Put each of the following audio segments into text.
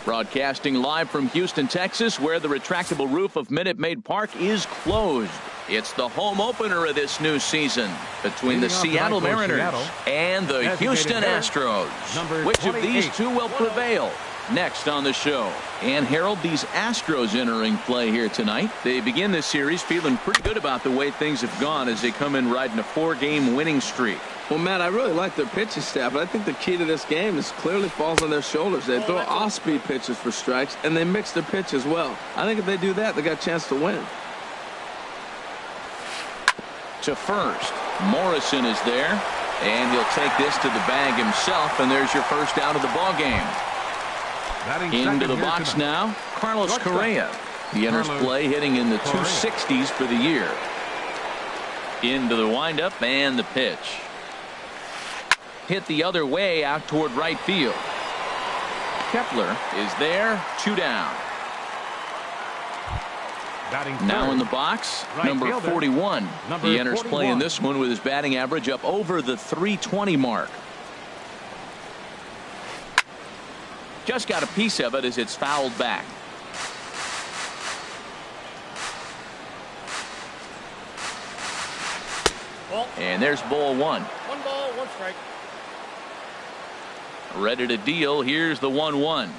Broadcasting live from Houston, Texas, where the retractable roof of Minute Maid Park is closed. It's the home opener of this new season between the Seattle Mariners and the Houston Astros. Which of these two will prevail? Next on the show. And Harold, these Astros entering play here tonight. They begin this series feeling pretty good about the way things have gone as they come in riding a 4-game winning streak. Well, Matt, I really like their pitching staff, but I think the key to this game is clearly falls on their shoulders. They throw off-speed pitches for strikes, and they mix their pitch as well. I think if they do that, they got a chance to win. To first, Morrison is there, and he'll take this to the bag himself, and there's your first out of the ball game. Into the box now, Carlos Correa. He enters play hitting in the 260s for the year. Into the windup and the pitch. Hit the other way out toward right field. Kepler is there, 2 down. Now in the box, number 41. He enters play in this one with his batting average up over the 320 mark. Just got a piece of it as it's fouled back. And there's ball 1. 1 ball, 1 strike. Ready to deal. Here's the 1-1.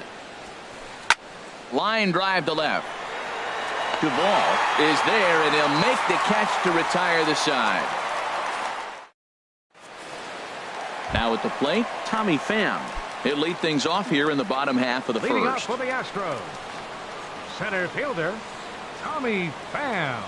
Line drive to left. Duvall is there, and he'll make the catch to retire the side. Now at the plate, Tommy Pham. He'll lead things off here in the bottom half of the Leading first. up for the Astros, center fielder Tommy Pham.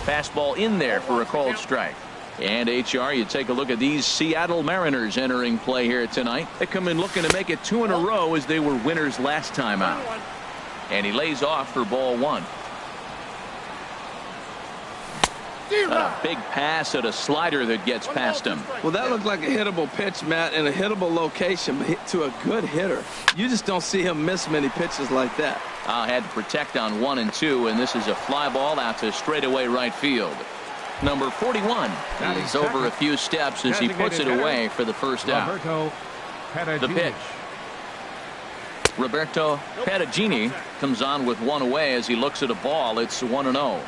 Fastball in there for a called strike. And HR, you take a look at these Seattle Mariners entering play here tonight. They come in looking to make it 2 in a row as they were winners last time out. And he lays off for ball 1. A big pass at a slider that gets past him. Well, that looked like a hittable pitch, Matt, in a hittable location, but to a good hitter. You just don't see him miss many pitches like that. Had to protect on 1 and 2, and this is a fly ball out to straightaway right field. Number 41 is over a few steps as he puts it away for the first out. The pitch. Roberto Perugini comes on with 1 away as he looks at a ball. It's 1-0.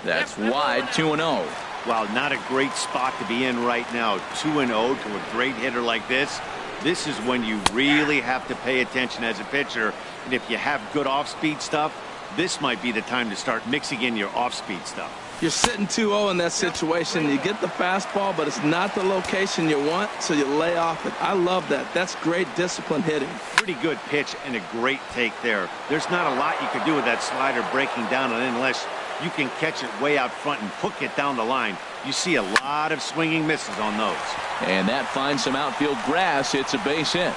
That's wide, 2-0. Well, not a great spot to be in right now. 2-0 to a great hitter like this. This is when you really have to pay attention as a pitcher. And if you have good off-speed stuff, this might be the time to start mixing in your off-speed stuff. You're sitting 2-0 in that situation. You get the fastball, but it's not the location you want, so you lay off it. I love that. That's great discipline hitting. Pretty good pitch and a great take there. There's not a lot you can do with that slider breaking down unless you can catch it way out front and hook it down the line. You see a lot of swinging misses on those. And that finds some outfield grass. It's a base hit.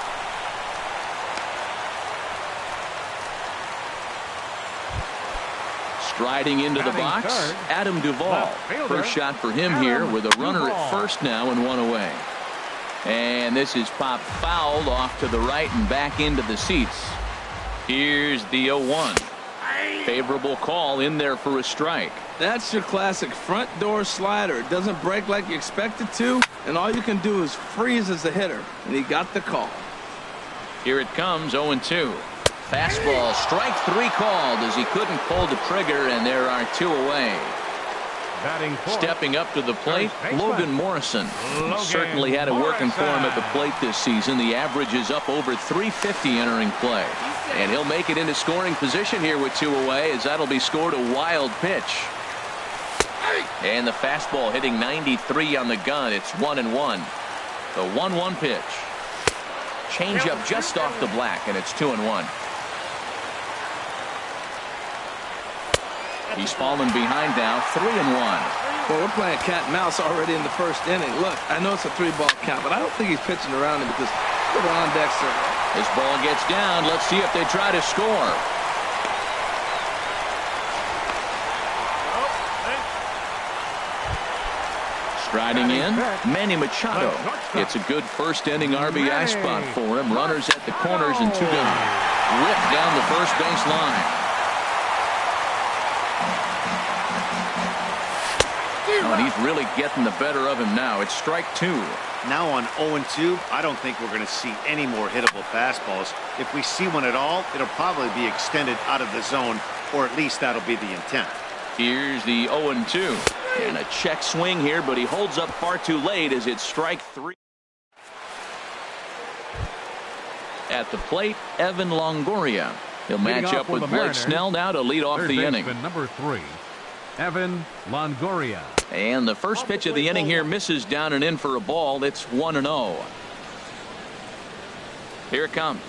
Striding into the box, Adam Duvall. First shot for him here with a runner at first now and 1 away. And this is popped fouled off to the right and back into the seats. Here's the 0-1. Favorable call in there for a strike. That's your classic front door slider. It doesn't break like you expect it to, and all you can do is freeze as a hitter, and he got the call. Here it comes, 0-2. Fastball, strike 3 called as he couldn't pull the trigger, and there are 2 away. Stepping up to the plate, Logan Morrison. Certainly had it working for him at the plate this season. The average is up over 350 entering play. And he'll make it into scoring position here with 2 away as that'll be scored a wild pitch. And the fastball hitting 93 on the gun. It's 1-1. The 1-1 pitch. Changeup just off the black, and it's 2-1. He's fallen behind now, 3-1. Well, we're playing cat and mouse already in the first inning. Look, I know it's a 3-ball count, but I don't think he's pitching around him because look at on deck, sir. This ball gets down. Let's see if they try to score. Striding in, Manny Machado. It's a good first inning RBI spot for him. Runners at the corners and 2 down. Ripped down the first base line. and he's really getting the better of him now. It's strike two. Now on 0-2, I don't think we're going to see any more hittable fastballs. If we see one at all, it'll probably be extended out of the zone, or at least that'll be the intent. Here's the 0-2. And a check swing here, but he holds up far too late as it's strike three. At the plate, Evan Longoria. He'll match up with Blake Snell now to lead off the inning. Number 3, Evan Longoria. And the first pitch of the inning here misses down and in for a ball. It's 1-0. Here it comes.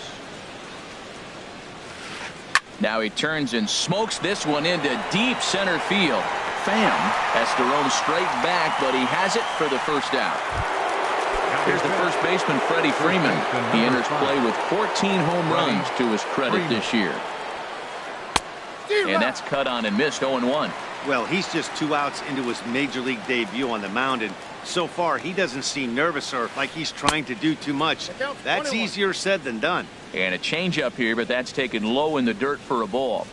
Now he turns and smokes this one into deep center field. Pham has to roam straight back, but he has it for the first out. Here's the first baseman, Freddie Freeman. He enters play with 14 home runs to his credit this year. And that's cut on and missed, 0-1. Well, he's just 2 outs into his major league debut on the mound, and so far he doesn't seem nervous or like he's trying to do too much. That's easier said than done. And a changeup here, but that's taken low in the dirt for a ball.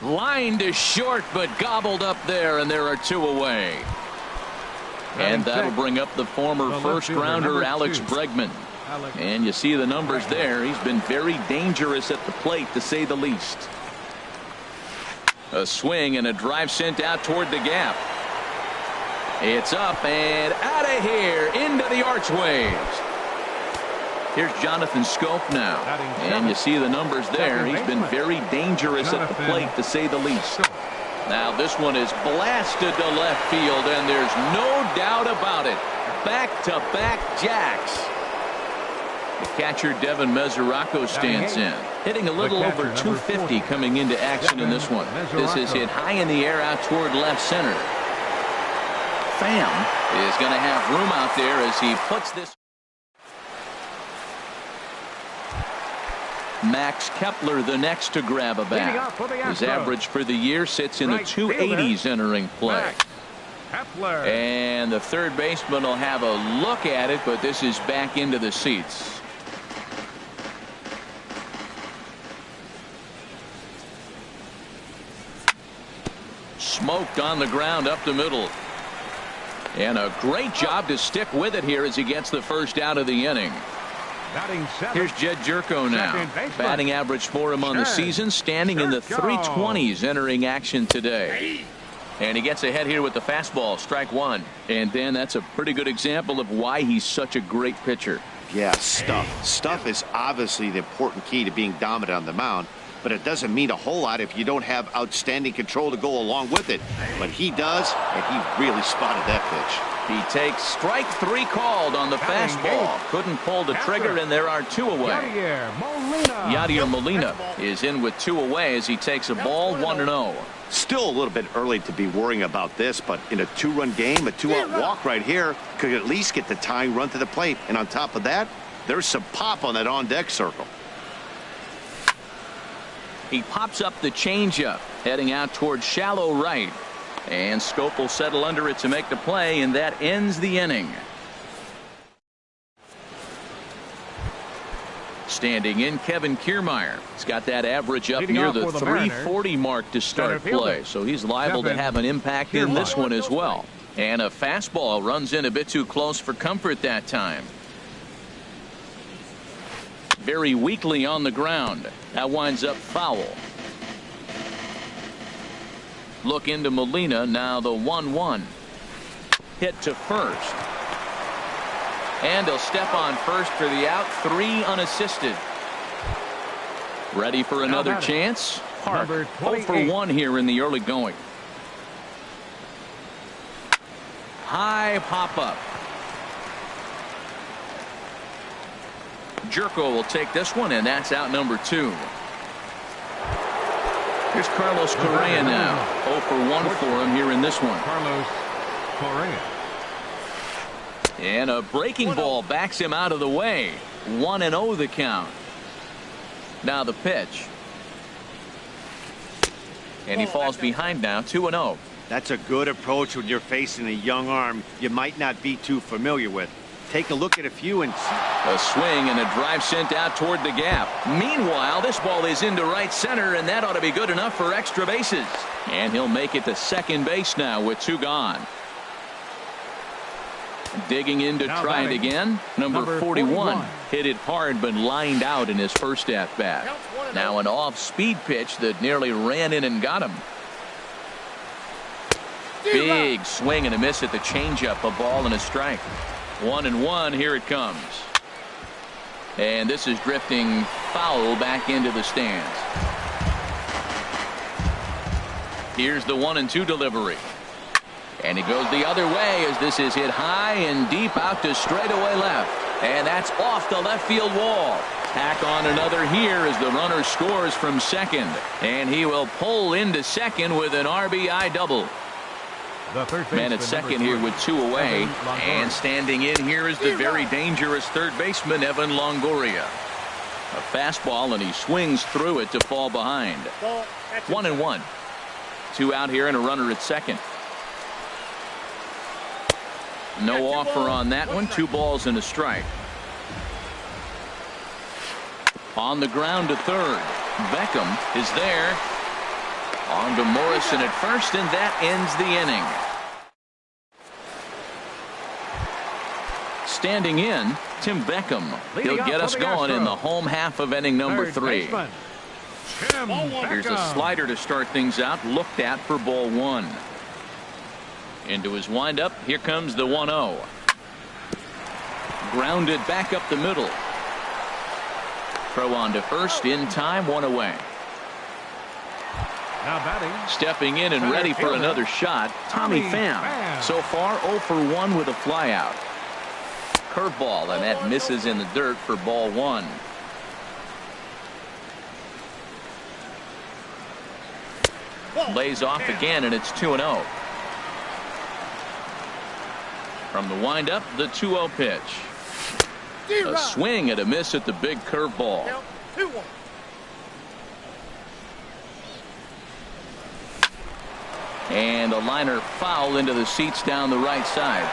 Line to short, but gobbled up there, and there are 2 away. And that'll bring up the former first-rounder Alex Bregman. And you see the numbers there. He's been very dangerous at the plate, to say the least. A swing and a drive sent out toward the gap. It's up and out of here into the archways. Here's Jonathan Scope now. And you see the numbers there. He's been very dangerous at the plate, to say the least. Now this one is blasted to left field, and there's no doubt about it. Back-to-back jacks. The catcher, Devin Mesoraco, stands in. Hitting a little over 250 coming into action in this one. This is hit high in the air out toward left center. Pham is going to have room out there as he puts this. Max Kepler the next to grab a bat. His average for the year sits in the 280s entering play. And the third baseman will have a look at it, but this is back into the seats. Smoked on the ground up the middle. And a great job to stick with it here as he gets the first out of the inning. Here's Jed Jerko now. Batting average for him on the season, standing in the 320s entering action today. And he gets ahead here with the fastball, strike one. And then that's a pretty good example of why he's such a great pitcher. Yeah, stuff. Stuff is obviously the important key to being dominant on the mound, but it doesn't mean a whole lot if you don't have outstanding control to go along with it. But he does, and he really spotted that pitch. He takes strike three called on the fastball. Couldn't pull the trigger, and there are 2 away. Yadier Molina is in with 2 away as he takes a ball, 1-0. Still a little bit early to be worrying about this, but in a 2-run game, a 2-out walk right here could at least get the tying run to the plate. And on top of that, there's some pop on that on-deck circle. He pops up the changeup, heading out towards shallow right. And Scope will settle under it to make the play, and that ends the inning. Standing in, Kevin Kiermaier. He's got that average up near the 340 mark to start play, so he's liable to have an impact in this one as well. And a fastball runs in a bit too close for comfort that time. Very weakly on the ground. That winds up foul. Look into Molina, now the 1-1. Hit to first. And he'll step on first for the out, 3 unassisted. Ready for another chance? Park, 0 for 1 here in the early going. High pop-up. Jerko will take this one, and that's out number 2. Here's Carlos Correa now. 0 for 1 for him here in this one. Carlos Correa. And a breaking ball backs him out of the way. 1-0 the count. Now the pitch. And he falls behind now, 2-0. That's a good approach when you're facing a young arm you might not be too familiar with. take a look at a few and see. A swing and a drive sent out toward the gap. Meanwhile, this ball is into right center, and that ought to be good enough for extra bases. And he'll make it to second base now with 2 gone. Digging in to try it again. Number 41 hit it hard but lined out in his first at bat. Now an off-speed pitch that nearly ran in and got him. Big swing and a miss at the changeup. A ball and a strike. 1-1. Here it comes. And this is drifting foul back into the stands. Here's the 1-2 delivery. And it goes the other way as this is hit high and deep out to straightaway left. And that's off the left field wall. Tack on another here as the runner scores from second. And he will pull into second with an RBI double. Man at second here with 2 away. And standing in here is the very dangerous third baseman, Evan Longoria. A fastball, and he swings through it to fall behind. 1-1. 2 out here and a runner at second. No offer on that one. 2 balls and a strike. On the ground to third. Beckham is there. On to Morrison at first, and that ends the inning. Standing in, Tim Beckham. He'll get us going in the home half of inning number 3. Here's a slider to start things out. Looked at for ball 1. Into his windup. Here comes the 1-0. Grounded back up the middle. Throw on to first in time. 1 away. Now batting. Stepping in and ready for another shot. Tommy Pham. So far 0 for 1 with a flyout. Curveball, and that misses in the dirt for ball 1. Lays off again, and it's 2-0. From the windup, the 2-0 pitch. A swing and a miss at the big curveball. And a liner foul into the seats down the right side.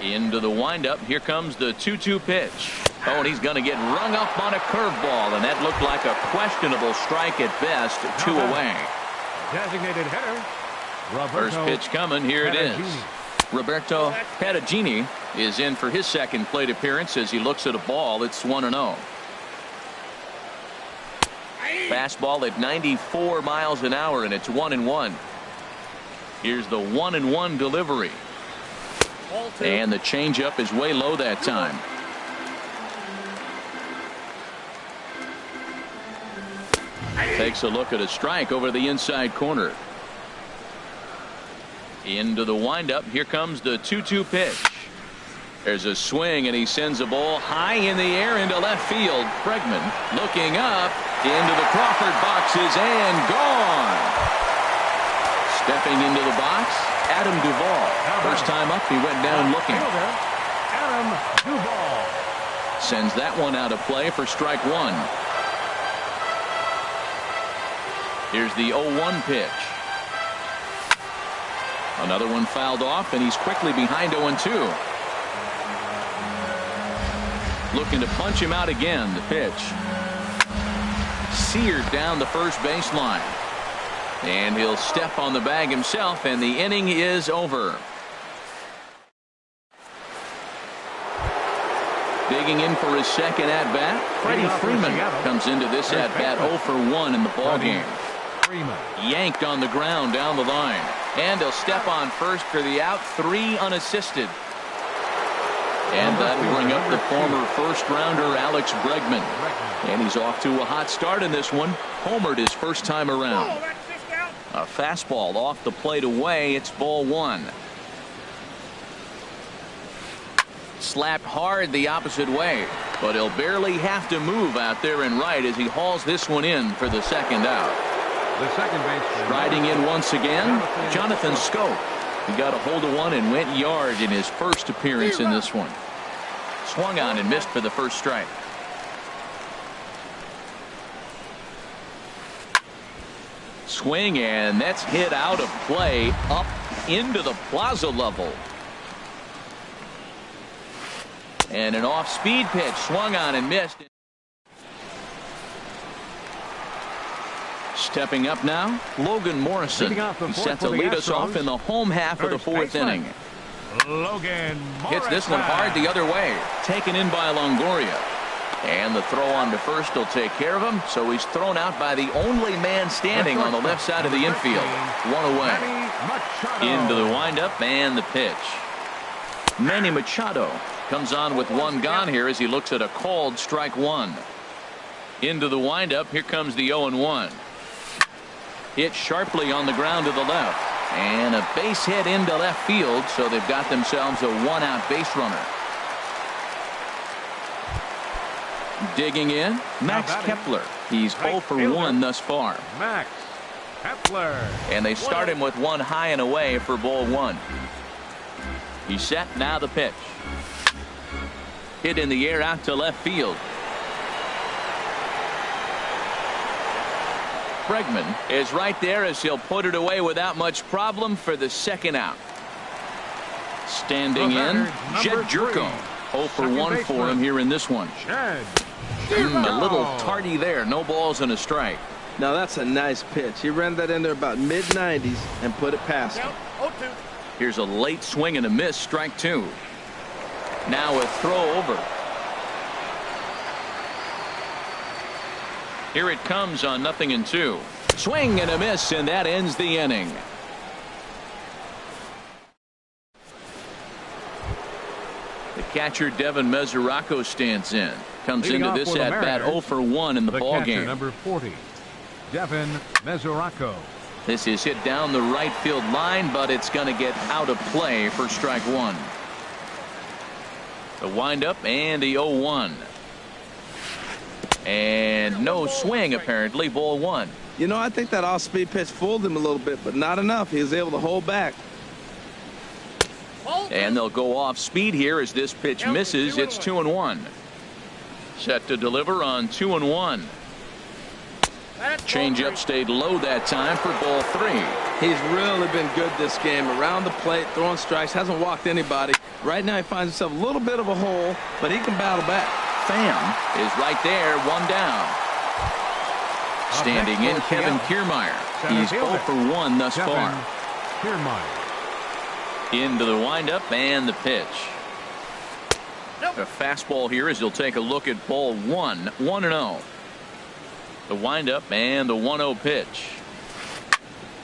Into the windup. Here comes the 2-2 pitch. Oh, and he's going to get rung up on a curveball, and that looked like a questionable strike at best. 2 away. Designated hitter. First pitch coming. Here it is. Roberto Perugini is in for his second plate appearance as he looks at a ball. It's 1-0. Fastball at 94 miles an hour, and it's 1-1. Here's the 1-1 delivery. And the changeup is way low that time. Takes a look at a strike over the inside corner. Into the windup. Here comes the 2-2 pitch. There's a swing, and he sends a ball high in the air into left field. Bregman looking up into the Crawford boxes and gone. Stepping into the box, Adam Duvall. First time up, he went down looking. Adam Duvall sends that one out of play for strike 1. Here's the 0-1 pitch. Another one fouled off, and he's quickly behind 0-2. Looking to punch him out again. The pitch seared down the first baseline, and he'll step on the bag himself, and the inning is over. Digging in for his second at bat, Freddie Freeman comes into this at bat 0 for 1 in the ball game. Yanked on the ground down the line, and he'll step on first for the out. 3 unassisted. And that will bring up the former first-rounder Alex Bregman. And he's off to a hot start in this one. Homered his first time around. A fastball off the plate away. It's ball 1. Slapped hard the opposite way, but he'll barely have to move out there and right as he hauls this one in for the second out. The second baseman. Riding in once again, Jonathan Scope. He got a hold of one and went yard in his first appearance in this one. Swung on and missed for the first strike. Swing, and that's hit out of play up into the plaza level. And an off-speed pitch swung on and missed. Stepping up now, Logan Morrison. He's set to lead us off in the home half of the fourth inning. Logan Morrison hits this one hard the other way. Taken in by Longoria. And the throw on to first will take care of him. So he's thrown out by the only man standing on the left side of the infield. One away. Into the windup and the pitch. Manny Machado comes on with one gone here as he looks at a called strike one. Into the windup. Here comes the 0-1. Hit sharply on the ground to the left. And a base hit into left field, so they've got themselves a one-out base runner. Digging in, Max Kepler. He's 0 for 1 thus far. Max Kepler. And they start him with one high and away for ball one. He's set, now the pitch. Hit in the air out to left field. Bregman is right there as he'll put it away without much problem for the second out. Standing in, Jed Jerko. 0 for 1 for him here in this one. A little tardy there. No balls and a strike. Now that's a nice pitch. He ran that in there about mid-90s and put it past him. Here's a late swing and a miss. Strike two. Now a throw over. Here it comes on 0-2. Swing and a miss, and that ends the inning. The catcher Devin Mesoraco stands in. Comes into this at bat 0 for 1 in the ball game. Number 40, Devin Mesoraco. This is hit down the right field line, but it's going to get out of play for strike one. The windup and the 0-1. And no swing, apparently. Ball one. You know, I think that off-speed pitch fooled him a little bit, but not enough. He was able to hold back. And they'll go off speed here as this pitch misses. It's 2-1. Set to deliver on 2-1. Changeup stayed low that time for ball three. He's really been good this game. Around the plate, throwing strikes, hasn't walked anybody. Right now he finds himself a little bit of a hole, but he can battle back. Pham is right there, one down. Standing in, Kevin Kiermaier. He's 0 for 1 thus far. Into the windup and the pitch. A fastball here as he'll take a look at ball one. 1-0. The windup and the 1-0 pitch.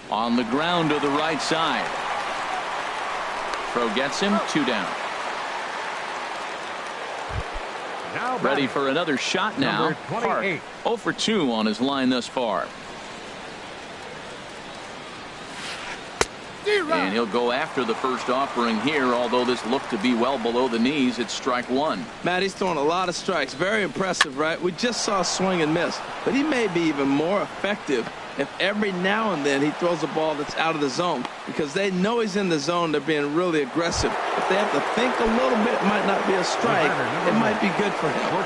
On the ground to the right side. Throw gets him, 2 down. Ready for another shot now. Park 0 for 2 on his line thus far. And he'll go after the first offering here, although this looked to be well below the knees. It's strike one. Matt, he's throwing a lot of strikes. Very impressive, right? We just saw a swing and miss, but he may be even more effective if every now and then he throws a ball that's out of the zone, because they know he's in the zone. They're being really aggressive. If they have to think a little bit, it might not be a strike. It might be good for him.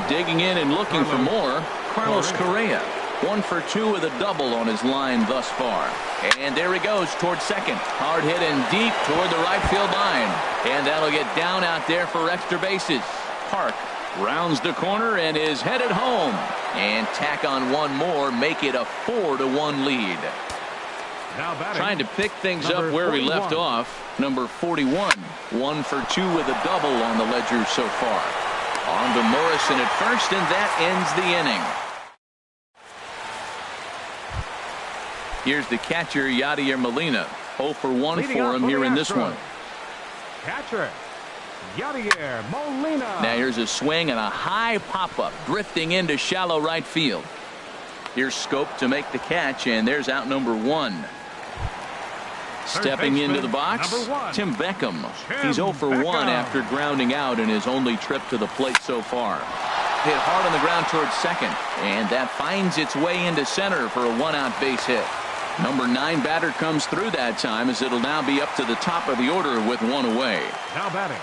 Digging in and looking for more, Carlos Correa. 1 for 2 with a double on his line thus far. And there he goes towards second. Hard hit and deep toward the right field line. And that'll get down out there for extra bases. Park rounds the corner and is headed home. And tack on one more, make it a 4-1 lead. Trying to pick things up where we left off. Number 41. 1 for 2 with a double on the ledger so far. On to Morrison at first, and that ends the inning. Here's the catcher, Yadier Molina. 0 for 1 for him here in this one. Catcher, Yadier Molina. Now here's a swing and a high pop-up, drifting into shallow right field. Here's Scope to make the catch, and there's out number 1. Stepping into the box, Tim Beckham. He's 0 for 1 after grounding out in his only trip to the plate so far. Hit hard on the ground towards second, and that finds its way into center for a one-out base hit. Number 9 batter comes through that time, as it'll now be up to the top of the order with one away. Now batting,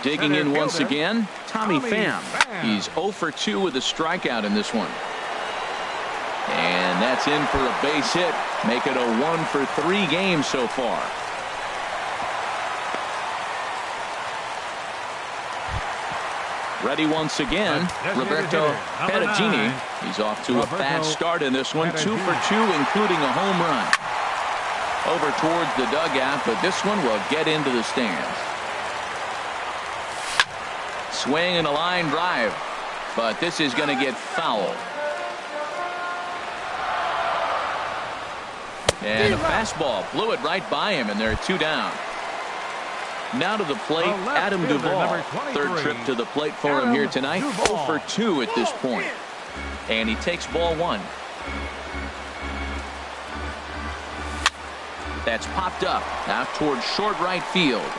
Digging in once fielder, again, Tommy Pham. Pham. He's 0 for 2 with a strikeout in this one. And that's in for a base hit. Make it a 1 for 3 games so far. Ready once again, Roberto Perugini. He's off to a fast start in this one. 2 for 2, including a home run. Over towards the dugout, but this one will get into the stands. Swing and a line drive, but this is going to get foul. And a fastball blew it right by him, and there are 2 down. Now to the plate, Adam Duvall. Third trip to the plate for him here tonight. 0 for 2 at this point. And he takes ball 1. That's popped up out towards short right field.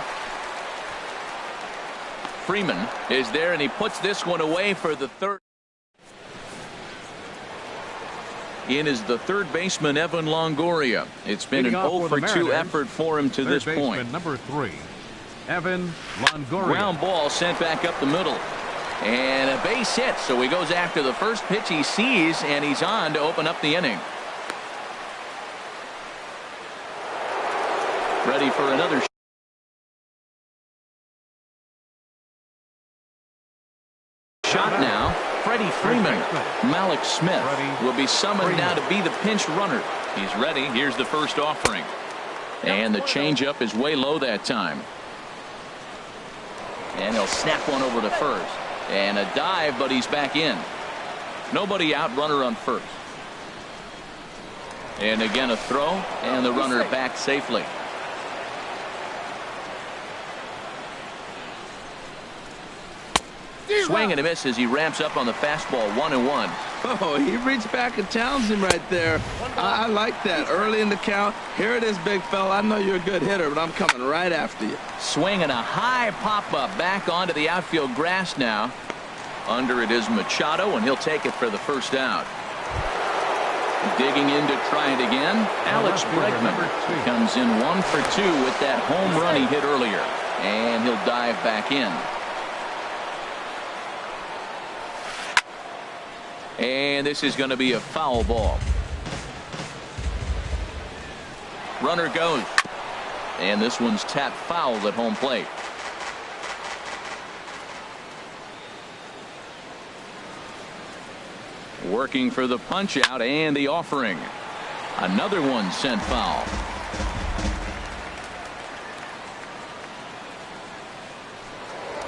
Freeman is there, and he puts this one away for the third. In is the third baseman, Evan Longoria. It's been an 0 for 2 effort for him to this point. Number 3, Evan Longoria. Ground ball sent back up the middle. And a base hit, so he goes after the first pitch he sees, and he's on to open up the inning. Ready for another shot now. Freddie Freeman. Malik Smith will be summoned now to be the pinch runner. He's ready. Here's the first offering. And the changeup is way low that time. And he'll snap one over to first. And a dive, but he's back in. Nobody out, runner on first. And again a throw, and the runner back safely. Swing and a miss as he ramps up on the fastball. 1-1. Oh, he reached back and challenged him right there. I like that. Early in the count. Here it is, big fella. I know you're a good hitter, but I'm coming right after you. Swing and a high pop-up back onto the outfield grass now. Under it is Machado, and he'll take it for the first out. Digging in to try it again, Alex Bregman comes in 1 for 2 with that home run he hit earlier. And he'll dive back in. And this is going to be a foul ball. Runner goes. And this one's tapped foul at home plate. Working for the punch out and the offering. Another one sent foul.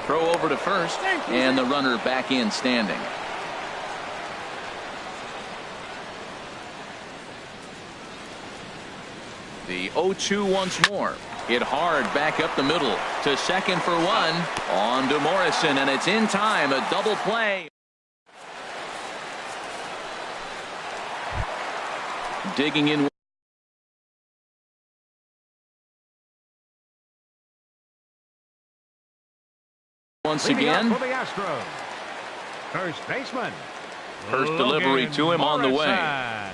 Throw over to first, and the runner back in standing. The 0-2 once more. Hit hard back up the middle to second for 1. On to Morrison, and it's in time. A double play. Digging in once again. For the Astros. First baseman. First delivery to him on the way.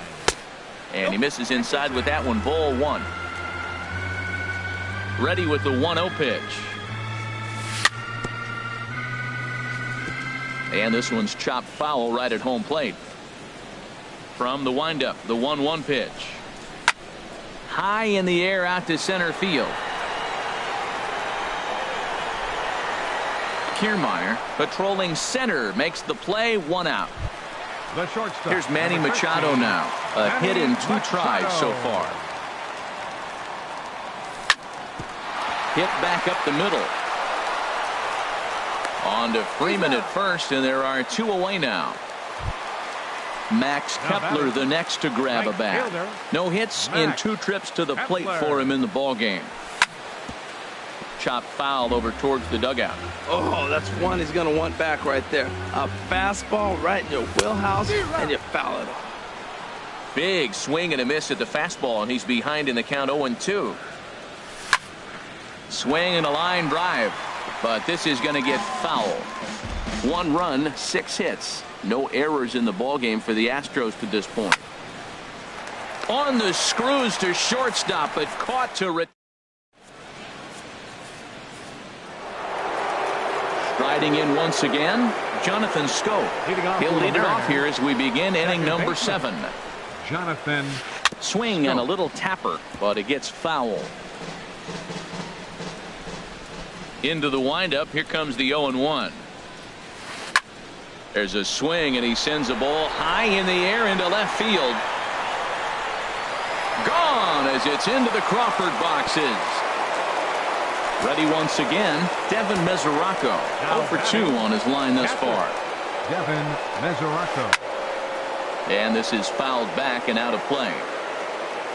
And he misses inside with that one. Ball 1. Ready with the 1-0 pitch. And this one's chopped foul right at home plate. From the windup, the 1-1 pitch. High in the air out to center field. Kiermaier patrolling center makes the play. 1 out. The shortstop. Here's Manny Machado now. A hit in 2 tries so far. Hit back up the middle. On to Freeman at first, and there are 2 away now. Max Kepler the next to grab a bat. No hits in 2 trips to the plate for him in the ball game. Chopped foul over towards the dugout. Oh, that's one he's going to want back right there. A fastball right in your wheelhouse, and you foul it off. Big swing and a miss at the fastball, and he's behind in the count. 0-2. Swing and a line drive, but this is going to get foul. 1 run, 6 hits. No errors in the ball game for the Astros to this point. On the screws to shortstop, but caught to Riding in once again, Jonathan Scope. He'll lead it off here as we begin inning number 7. Jonathan. Swing and a little tapper, but it gets foul. Into the windup, here comes the 0-1. There's a swing, and he sends a ball high in the air into left field. Gone as it's into the Crawford boxes. Ready once again, Devin Mesoraco. 0 for 2 on his line thus far. Devin Mesoraco. And this is fouled back and out of play.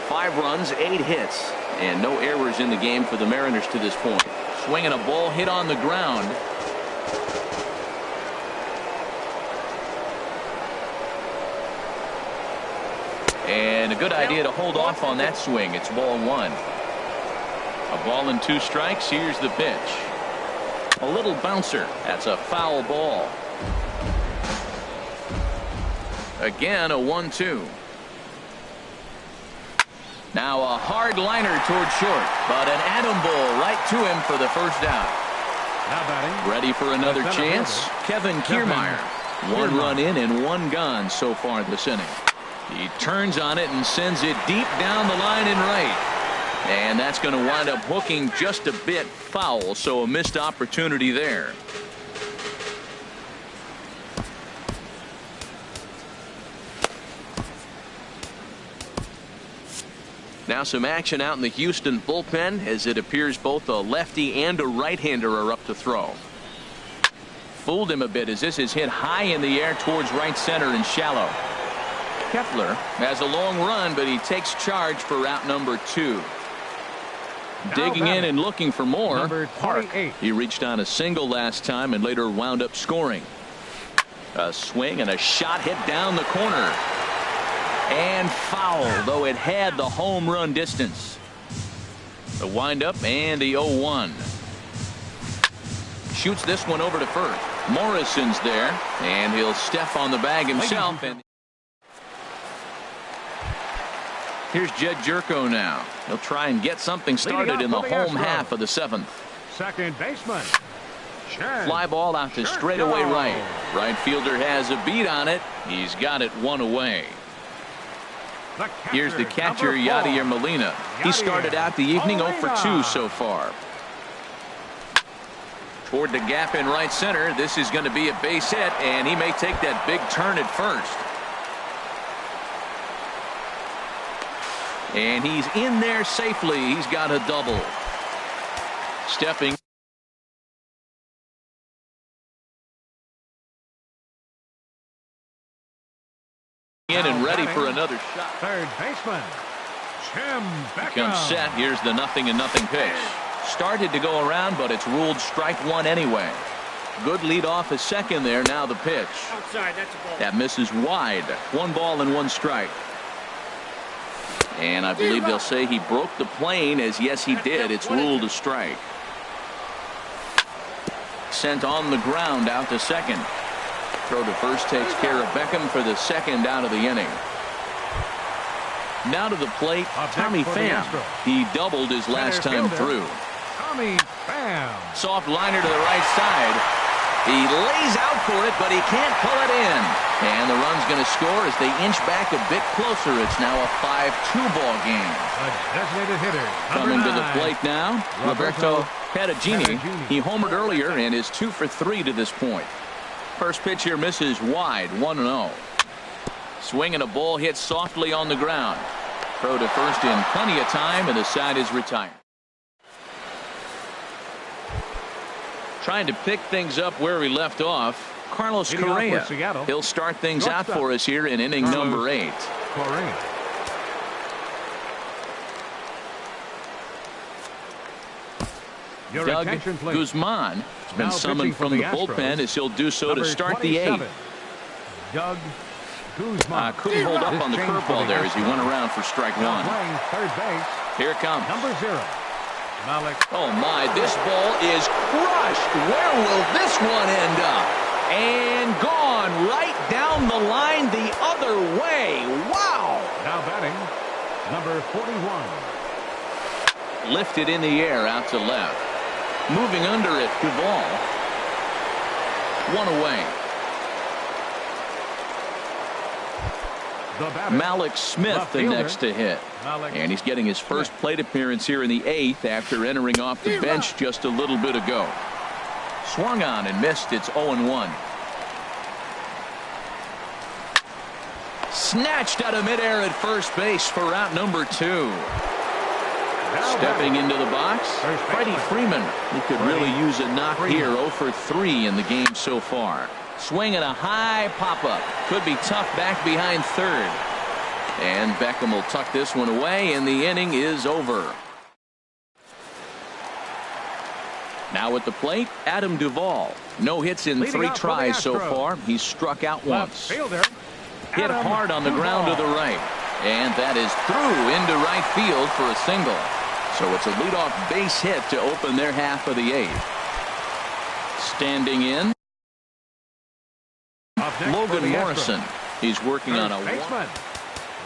5 runs, 8 hits, and no errors in the game for the Mariners to this point. Swinging a ball hit on the ground. And a good idea to hold off on that swing. It's ball 1. A ball and 2 strikes. Here's the pitch. A little bouncer. That's a foul ball. Again, a 1-2. Now a hard liner toward short, but an atom ball right to him for the first out. Now batting. Ready for another chance? Kevin Kiermaier. 1 run in and 1 gone so far this inning. He turns on it and sends it deep down the line in right. And that's going to wind up hooking just a bit foul, so a missed opportunity there. Now some action out in the Houston bullpen, as it appears both a lefty and a right-hander are up to throw. Fooled him a bit as this is hit high in the air towards right center and shallow. Kepler has a long run, but he takes charge for route number 2. Digging in and looking for more. Park. He reached on a single last time and later wound up scoring. A swing and a shot hit down the corner. And foul, though it had the home run distance. The windup and the 0-1. Shoots this one over to first. Morrison's there, and he'll step on the bag himself. And here's Jed Jerko now. He'll try and get something started in the home half of the 7th. Second baseman. Fly ball out to straightaway right. Right fielder has a beat on it. He's got it 1 away. Here's the catcher, Yadier Molina. He started out the evening 0 for 2 so far. Toward the gap in right center. This is going to be a base hit, and he may take that big turn at first. And he's in there safely. He's got a double. Stepping in and ready for another shot. Third baseman. Jim Beckham. Becomes set. Here's the 0-0 pitch. Started to go around, but it's ruled strike 1 anyway. Good lead off at second there. Now the pitch. Outside, that's a ball. That misses wide. 1 ball and 1 strike. And I believe they'll say he broke the plane, as yes he did. It's ruled a strike. Sent on the ground out to second. Throw to first takes care of Beckham for the 2nd out of the inning. Now to the plate, Tommy Pham. He doubled his last time through. Tommy Pham. Soft liner to the right side. He lays out for it, but he can't pull it in. And the run's going to score as they inch back a bit closer. It's now a 5-2 ball game. A designated hitter. Coming to the plate now, Roberto Perugini. He homered earlier and is 2 for 3 to this point. First pitch here misses wide, 1-0. Swing and a ball hit softly on the ground. Throw to first in plenty of time, and the side is retired. Trying to pick things up where we left off, Carlos Correa. He'll start things out for us here in inning number 8. Correa. Doug Guzman has been summoned from the bullpen, as he'll do so to start the 8th. Doug Guzman. Couldn't hold up on the curveball there as he went around for strike 1. Playing third base. Here it comes. Number 0. Malik. Oh my, this ball is crushed. Where will this one end up? And gone right down the line the other way. Wow. Now batting, number 41. Lifted in the air out to left. Moving under it, Duvall. One away. Malik Smith the next to hit. And he's getting his first plate appearance here in the 8th after entering off the bench just a little bit ago. Swung on and missed. It's 0-1. Snatched out of midair at first base for out number 2. Stepping into the box, Freddie Freeman. He could really use a knock here. 0 for 3 in the game so far. Swinging a high pop-up. Could be tough back behind third. And Beckham will tuck this one away, and the inning is over. Now at the plate, Adam Duvall. No hits in 3 tries so far. He's struck out once. Hit hard on the ground to the right. And that is through into right field for a single. So it's a leadoff base hit to open their half of the 8th. Standing in, Logan Morrison. He's working on a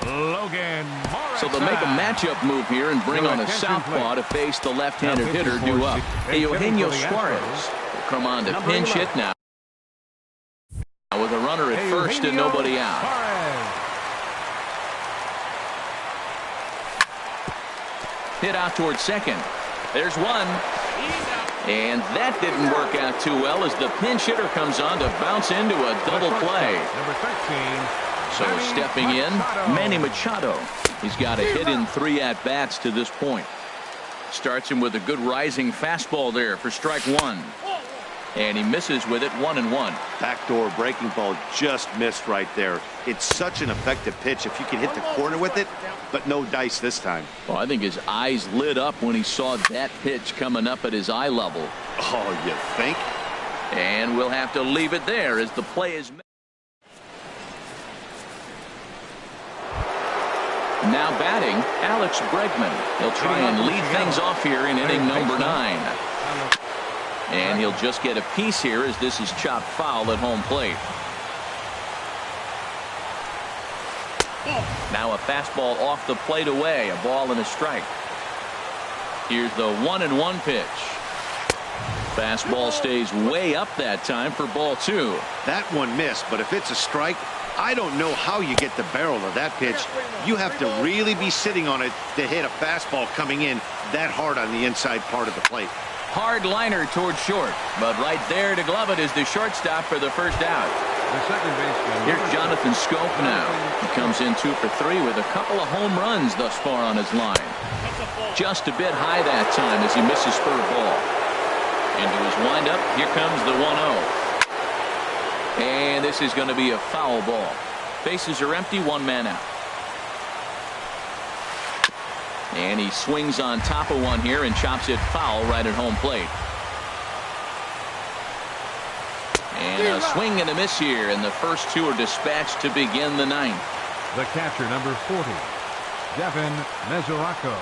Logan Morrison. So they'll make a matchup move here and bring on a southpaw to face the left-handed hitter due up. Eugenio Suarez will come on to pinch hit now with a runner at first and nobody out. Hit out towards second. There's one. And that didn't work out too well as the pinch hitter comes on to bounce into a double play. Number 13. So stepping in, Manny Machado. He's got a hit in 3 at-bats to this point. Starts him with a good rising fastball there for strike 1. And he misses with it 1-1. Backdoor breaking ball just missed right there. It's such an effective pitch if you can hit the corner with it, but no dice this time. Well, I think his eyes lit up when he saw that pitch coming up at his eye level. Oh, you think? And we'll have to leave it there as the play is made. Now batting, Alex Bregman. He'll try and lead things off here in inning number 9. And he'll just get a piece here as this is chopped foul at home plate. Now a fastball off the plate away. A ball and a strike. Here's the 1-1 pitch. Fastball stays way up that time for ball 2. That one missed, but if it's a strike, I don't know how you get the barrel of that pitch. You have to really be sitting on it to hit a fastball coming in that hard on the inside part of the plate. Hard liner towards short, but right there to glove it is the shortstop for the first out. The second baseman. Here's Jonathan Scope now. He comes in 2 for 3 with a couple of home runs thus far on his line. Just a bit high that time as he misses spur ball. Into his windup, here comes the 1-0. And this is going to be a foul ball. Bases are empty, 1 man out. And he swings on top of one here and chops it foul right at home plate. And a swing and a miss here, and the first 2 are dispatched to begin the 9th. The catcher, number 40, Devin Mesoraco.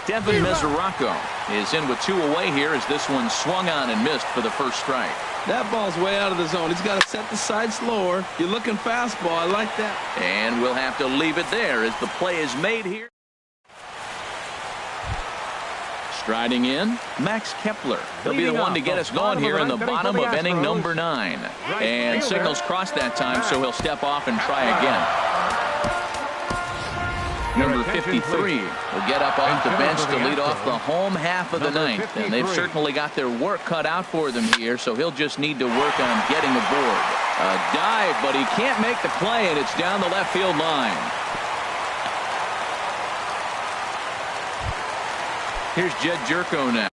Devin Mesoraco is in with 2 away here as this one swung on and missed for the first strike. That ball's way out of the zone. He's got to set the side slower. You're looking fastball. I like that. And we'll have to leave it there as the play is made here. Striding in, Max Kepler. He'll be the one to get us going here in the bottom of inning number 9. And signals crossed that time, so he'll step off and try again. Number 53 will get up off the bench to lead off the home half of the 9th. And they've certainly got their work cut out for them here, so he'll just need to work on getting aboard. A dive, but he can't make the play, and it's down the left field line. Here's Jed Jerko now.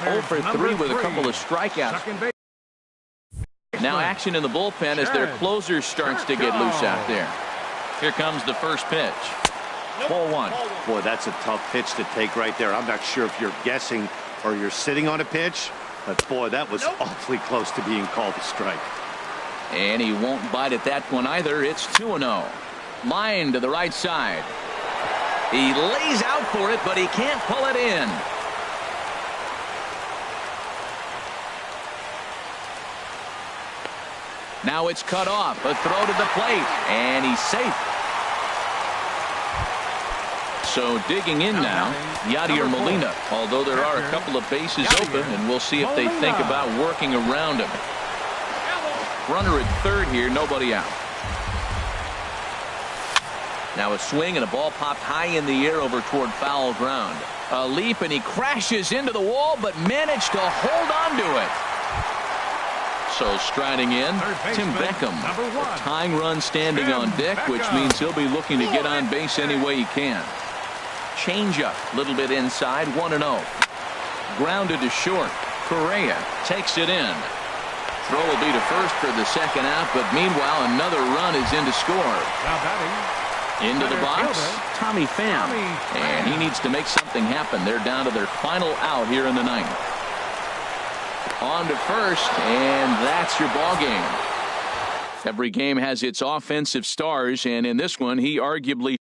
0 for 3 with a couple of strikeouts. Now action in the bullpen as their closer starts to get loose out there. Here comes the first pitch. Ball 1. Boy, that's a tough pitch to take right there. I'm not sure if you're guessing or you're sitting on a pitch, but boy, that was awfully close to being called a strike. And he won't bite at that one either. It's 2-0. Line to the right side. He lays out for it, but he can't pull it in. Now it's cut off. A throw to the plate, and he's safe. So digging in now, Yadier Molina, although there are a couple of bases open, and we'll see if they think about working around him. Runner at third here, nobody out. Now a swing and a ball popped high in the air over toward foul ground. A leap and he crashes into the wall but managed to hold on to it. So striding in, Tim Beckham. A tying run standing on deck, which means he'll be looking to get on base any way he can. Changeup, a little bit inside, 1-0. Grounded to short. Correa takes it in. Throw will be to first for the second out, but meanwhile another run is in to score. Now batting. Into the box, Tommy Pham. And he needs to make something happen. They're down to their final out here in the ninth. On to first, and that's your ball game. Every game has its offensive stars, and in this one, he arguably